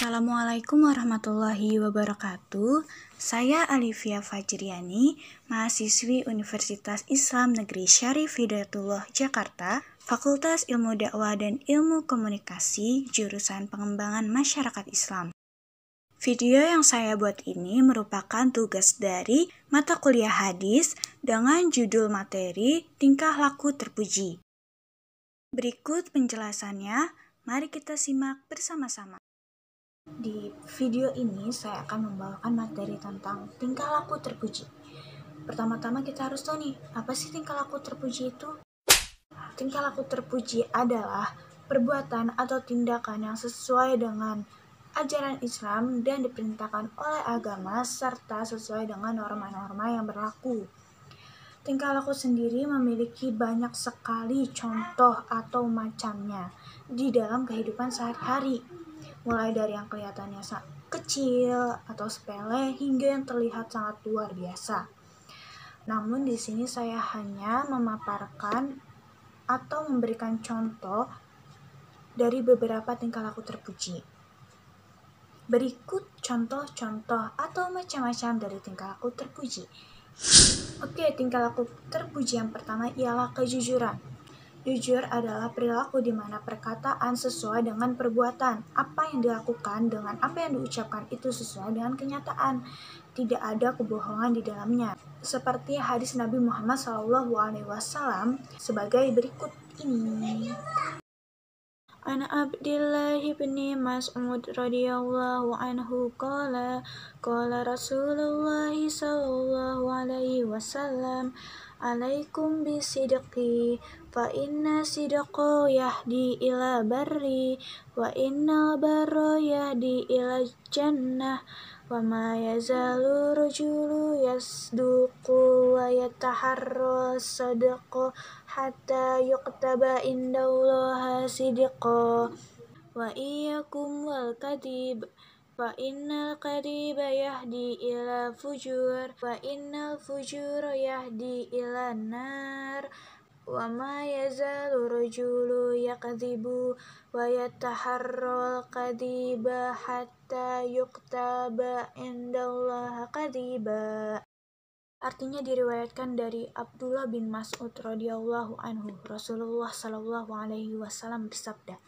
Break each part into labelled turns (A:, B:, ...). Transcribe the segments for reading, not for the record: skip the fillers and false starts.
A: Assalamualaikum warahmatullahi wabarakatuh. Saya Alivia Fajriani, mahasiswi Universitas Islam Negeri Syarif Hidayatullah Jakarta, Fakultas Ilmu Dakwah dan Ilmu Komunikasi, jurusan Pengembangan Masyarakat Islam. Video yang saya buat ini merupakan tugas dari mata kuliah hadis dengan judul materi Tingkah Laku Terpuji. Berikut penjelasannya, mari kita simak bersama-sama. Di video ini saya akan membawakan materi tentang tingkah laku terpuji. Pertama-tama kita harus tahu nih, apa sih tingkah laku terpuji itu? Tingkah laku terpuji adalah perbuatan atau tindakan yang sesuai dengan ajaran Islam dan diperintahkan oleh agama serta sesuai dengan norma-norma yang berlaku. Tingkah laku sendiri memiliki banyak sekali contoh atau macamnya di dalam kehidupan sehari-hari. Mulai dari yang kelihatannya kecil atau sepele hingga yang terlihat sangat luar biasa. Namun di sini saya hanya memaparkan atau memberikan contoh dari beberapa tingkah laku terpuji. Berikut contoh-contoh atau macam-macam dari tingkah laku terpuji. Oke, tingkah laku terpuji yang pertama ialah kejujuran. Jujur adalah perilaku di mana perkataan sesuai dengan perbuatan. Apa yang dilakukan dengan apa yang diucapkan itu sesuai dengan kenyataan. Tidak ada kebohongan di dalamnya. Seperti hadis Nabi Muhammad SAW sebagai berikut ini. An Abdillah bin Mas'ud radhiyallahu anhu qala Rasulullah sallallahu alaihi wasallam alaikum bisidqi fa inna sidqa yahdi ila barri wa innal barra yahdi ila jannah wa ma yazalu rajulu yasduqu wa yataharra sadqa hatta yuqtaba indallaha sidqa wa iyyakum wal kadhib fa innal kadhiba yahdi ila fujur wa innal fujura yahdi ila nar wa ma yazalu rajulu yakdhibu wa yataharral kadhiba hatta yuqtaba indallaha kadhiba. Artinya diriwayatkan dari Abdullah bin Mas'ud radhiyallahu anhu, Rasulullah sallallahu alaihi wasallam bersabda,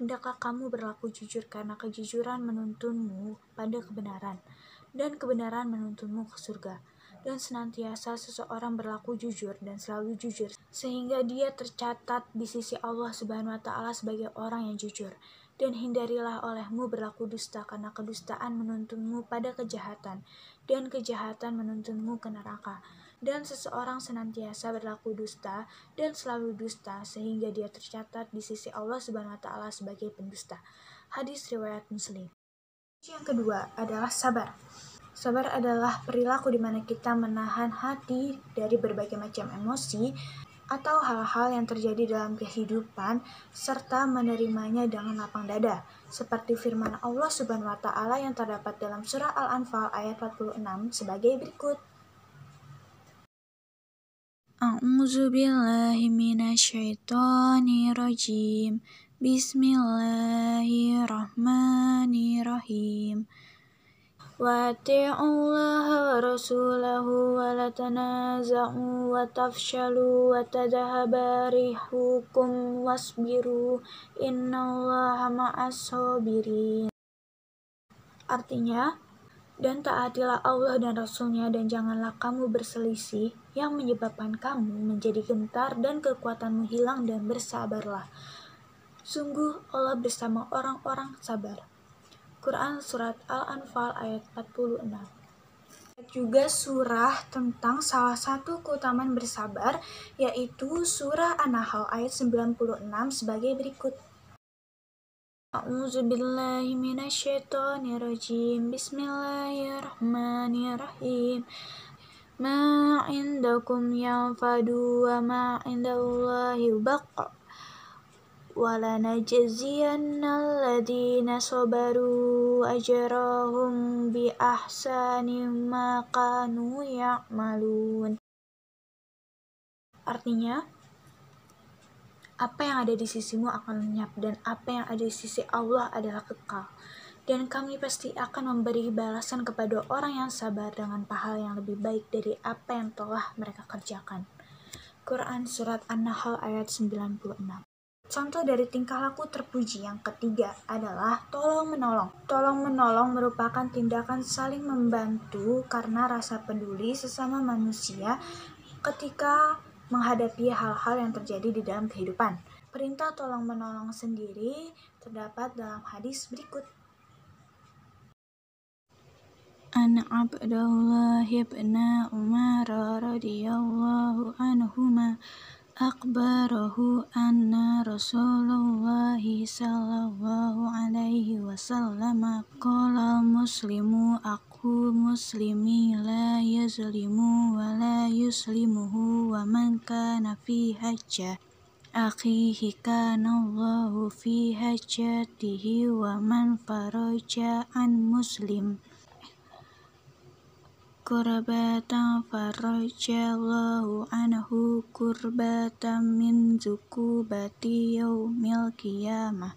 A: hendaklah kamu berlaku jujur karena kejujuran menuntunmu pada kebenaran dan kebenaran menuntunmu ke surga. Dan senantiasa seseorang berlaku jujur dan selalu jujur sehingga dia tercatat di sisi Allah Subhanahu wa taala sebagai orang yang jujur. Dan hindarilah olehmu berlaku dusta karena kedustaan menuntunmu pada kejahatan dan kejahatan menuntunmu ke neraka. Dan seseorang senantiasa berlaku dusta dan selalu dusta sehingga dia tercatat di sisi Allah Subhanahu wa taala sebagai pendusta. Hadis riwayat Muslim. Yang kedua adalah sabar. Sabar adalah perilaku di mana kita menahan hati dari berbagai macam emosi atau hal-hal yang terjadi dalam kehidupan serta menerimanya dengan lapang dada. Seperti firman Allah Subhanahu wa taala yang terdapat dalam surah Al-Anfal ayat 46 sebagai berikut. A'udzu billahi minasyaitonir rajim. Bismillahirrahmanirrahim. Wa ati'ullaha wa rasulahu wa la tanaza'u wa tafshalu wa tadhhaba rihukum wasbiru innallaha ma'as sabirin. Artinya, dan taatilah Allah dan Rasulnya dan janganlah kamu berselisih yang menyebabkan kamu menjadi gentar dan kekuatanmu hilang dan bersabarlah. Sungguh Allah bersama orang-orang sabar. Quran Surat Al-Anfal ayat 46. Juga surah tentang salah satu keutamaan bersabar, yaitu surah An-Nahl ayat 96 sebagai berikut. A'udzu billahi minasyaitonir rajim. Bismillahirrahmanirrahim. Ma 'indakum yanfadu wa ma 'indallahi baqa. Wala najziyannal ladzina sabaru ajrahum bi ahsani ma kanu ya'malun. Artinya, apa yang ada di sisimu akan lenyap dan apa yang ada di sisi Allah adalah kekal. dan kami pasti akan memberi balasan kepada orang yang sabar dengan pahala yang lebih baik dari apa yang telah mereka kerjakan. Quran Surat An-Nahl ayat 96. Contoh dari tingkah laku terpuji yang ketiga adalah tolong-menolong. Tolong-menolong merupakan tindakan saling membantu karena rasa peduli sesama manusia ketika menghadapi hal-hal yang terjadi di dalam kehidupan. Perintah tolong-menolong sendiri terdapat dalam hadis berikut. An Abdullah ibn Umar radhiyallahu anhuma akhbarahu anna Rasulullah sallallahu alaihi wasallam qala muslimu aku muslimi la yazlimu wa la yuslimuhu wa man kana fi hajjah akhihi kana Allahu fi hajjatihi wa man faraja an muslim kurbatan farajallahu anhu kurbatan min zukubati yaumil qiyamah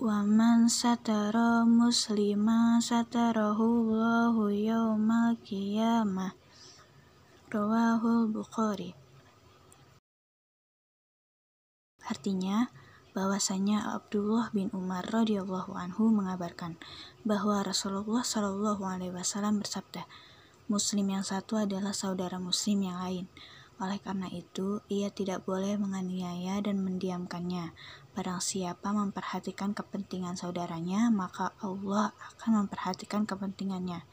A: wa man satara muslima satarahu Allahu yaumal qiyamah. Rawahul Bukhari. Artinya, bahwasanya Abdullah bin Umar radhiyallahu anhu mengabarkan bahwa Rasulullah shallallahu alaihi wasallam bersabda, Muslim yang satu adalah saudara Muslim yang lain. Oleh karena itu, ia tidak boleh menganiaya dan mendiamkannya. Barang siapa memperhatikan kepentingan saudaranya, maka Allah akan memperhatikan kepentingannya.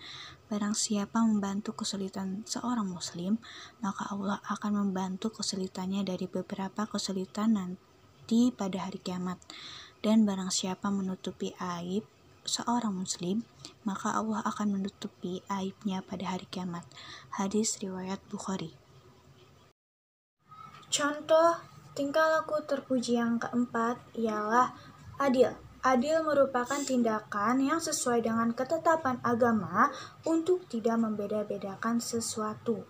A: Barang siapa membantu kesulitan seorang Muslim, maka Allah akan membantu kesulitannya dari beberapa kesulitan nanti pada hari kiamat. Dan barang siapa menutupi aib seorang Muslim, maka Allah akan menutupi aibnya pada hari kiamat. Hadis riwayat Bukhari. Contoh tingkah laku terpuji yang keempat ialah adil. Adil merupakan tindakan yang sesuai dengan ketetapan agama untuk tidak membeda-bedakan sesuatu.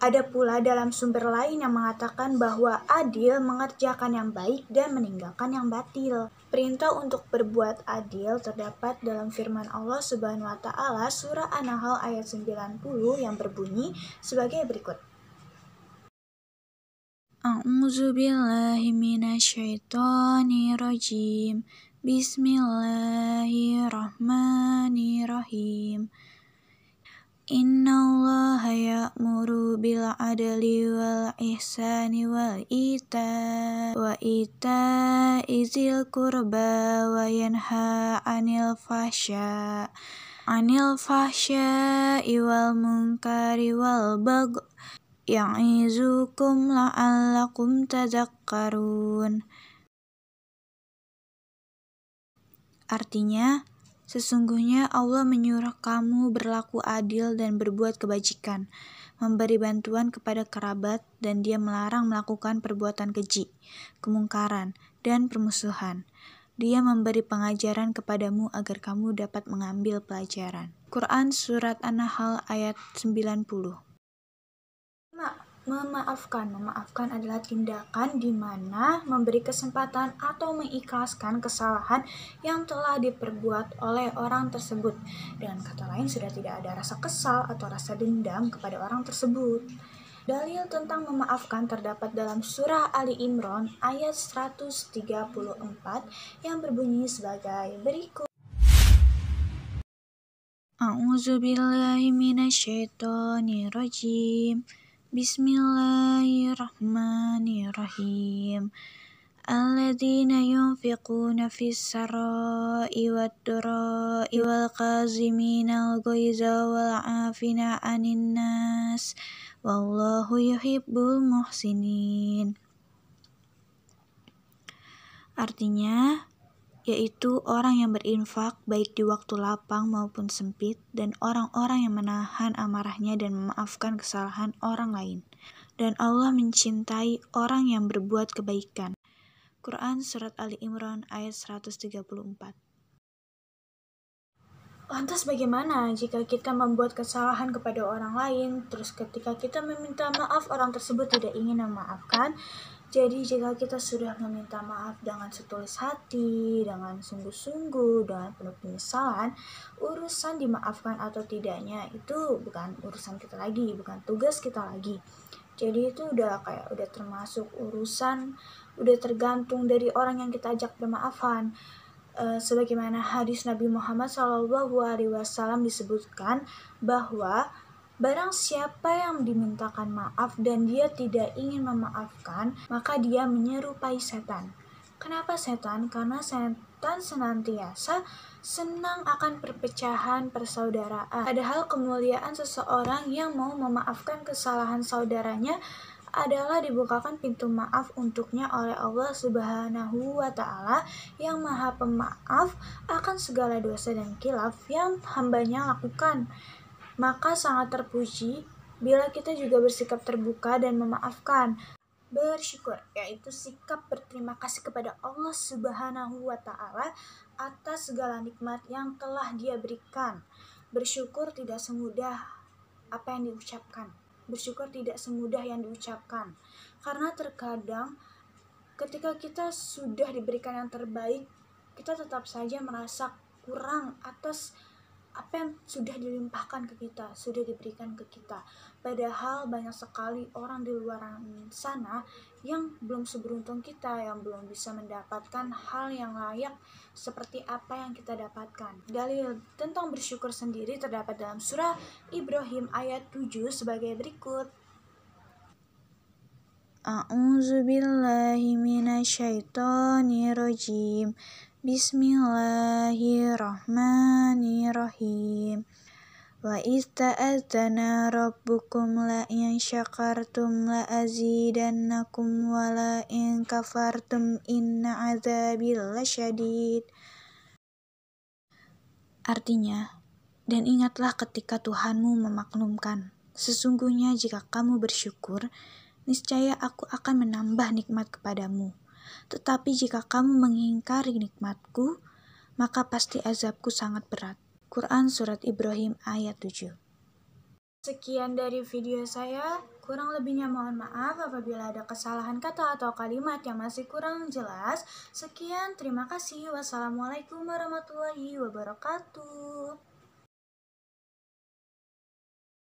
A: Ada pula dalam sumber lain yang mengatakan bahwa adil mengerjakan yang baik dan meninggalkan yang batil. Perintah untuk berbuat adil terdapat dalam firman Allah Subhanahu wa taala surah An-Nahl ayat 90 yang berbunyi sebagai berikut. A'udzu billahi minasyaitonir rajim. Bismillahirrahmanirrahim. Innallaha ya'muru bil adli wal ihsani wa ita'i dzil qurba wa yanha 'anil fahsya'i wal munkari wal baghi ya'izukum la'allakum tadhakkarun. Artinya, sesungguhnya Allah menyuruh kamu berlaku adil dan berbuat kebajikan, memberi bantuan kepada kerabat, dan Dia melarang melakukan perbuatan keji, kemungkaran, dan permusuhan. Dia memberi pengajaran kepadamu agar kamu dapat mengambil pelajaran. Quran Surat An-Nahl ayat 90. Memaafkan adalah tindakan di mana memberi kesempatan atau mengikhlaskan kesalahan yang telah diperbuat oleh orang tersebut. Dengan kata lain, sudah tidak ada rasa kesal atau rasa dendam kepada orang tersebut. Dalil tentang memaafkan terdapat dalam surah Ali Imran ayat 134 yang berbunyi sebagai berikut. A'udzu billahi minasyaitonir rajim. Bismillahirrahmanirrahim. Alladzina yunfiquna fis sarai wad dharai wal qaziminal ghaiza wal 'afina 'anil nas wallahu yuhibbul muhsinin. Artinya, yaitu orang yang berinfak baik di waktu lapang maupun sempit, dan orang-orang yang menahan amarahnya dan memaafkan kesalahan orang lain. Dan Allah mencintai orang yang berbuat kebaikan. Quran Surat Ali Imran ayat 134. Lantas bagaimana jika kita membuat kesalahan kepada orang lain, terus ketika kita meminta maaf orang tersebut tidak ingin memaafkan? Jadi jika kita sudah meminta maaf dengan setulus hati, dengan sungguh-sungguh, dengan penuh penyesalan, urusan dimaafkan atau tidaknya itu bukan urusan kita lagi, bukan tugas kita lagi. Jadi itu udah termasuk urusan, udah tergantung dari orang yang kita ajak bermaafan. Sebagaimana hadis Nabi Muhammad SAW disebutkan bahwa barang siapa yang dimintakan maaf dan dia tidak ingin memaafkan, maka dia menyerupai setan. Kenapa setan? Karena setan senantiasa senang akan perpecahan persaudaraan. Padahal kemuliaan seseorang yang mau memaafkan kesalahan saudaranya adalah dibukakan pintu maaf untuknya oleh Allah Subhanahu wa Ta'ala yang Maha Pemaaf akan segala dosa dan khilaf yang hambanya lakukan. Maka sangat terpuji bila kita juga bersikap terbuka dan memaafkan. Bersyukur, yaitu sikap berterima kasih kepada Allah Subhanahu wa Ta'ala atas segala nikmat yang telah Dia berikan. Bersyukur tidak semudah apa yang diucapkan. Bersyukur tidak semudah yang diucapkan. Karena terkadang ketika kita sudah diberikan yang terbaik, kita tetap saja merasa kurang atas apa yang sudah dilimpahkan ke kita, sudah diberikan ke kita. Padahal banyak sekali orang di luar sana yang belum seberuntung kita, yang belum bisa mendapatkan hal yang layak seperti apa yang kita dapatkan. Dalil tentang bersyukur sendiri terdapat dalam surah Ibrahim ayat 7 sebagai berikut. A'udzubillahi minasyaitonirrajim. Bismillahirrahmanirrahim. Wa ista'adzana rabbukum la in syakartum la azidannakum wa la in kafartum inna azabil lasyadid. Artinya, dan ingatlah ketika Tuhanmu memaklumkan, sesungguhnya jika kamu bersyukur, niscaya aku akan menambah nikmat kepadamu. Tetapi jika kamu mengingkari nikmatku, maka pasti azabku sangat berat. Quran Surat Ibrahim ayat 7. Sekian dari video saya, kurang lebihnya mohon maaf apabila ada kesalahan kata atau kalimat yang masih kurang jelas. Sekian, terima kasih. Wassalamualaikum warahmatullahi wabarakatuh.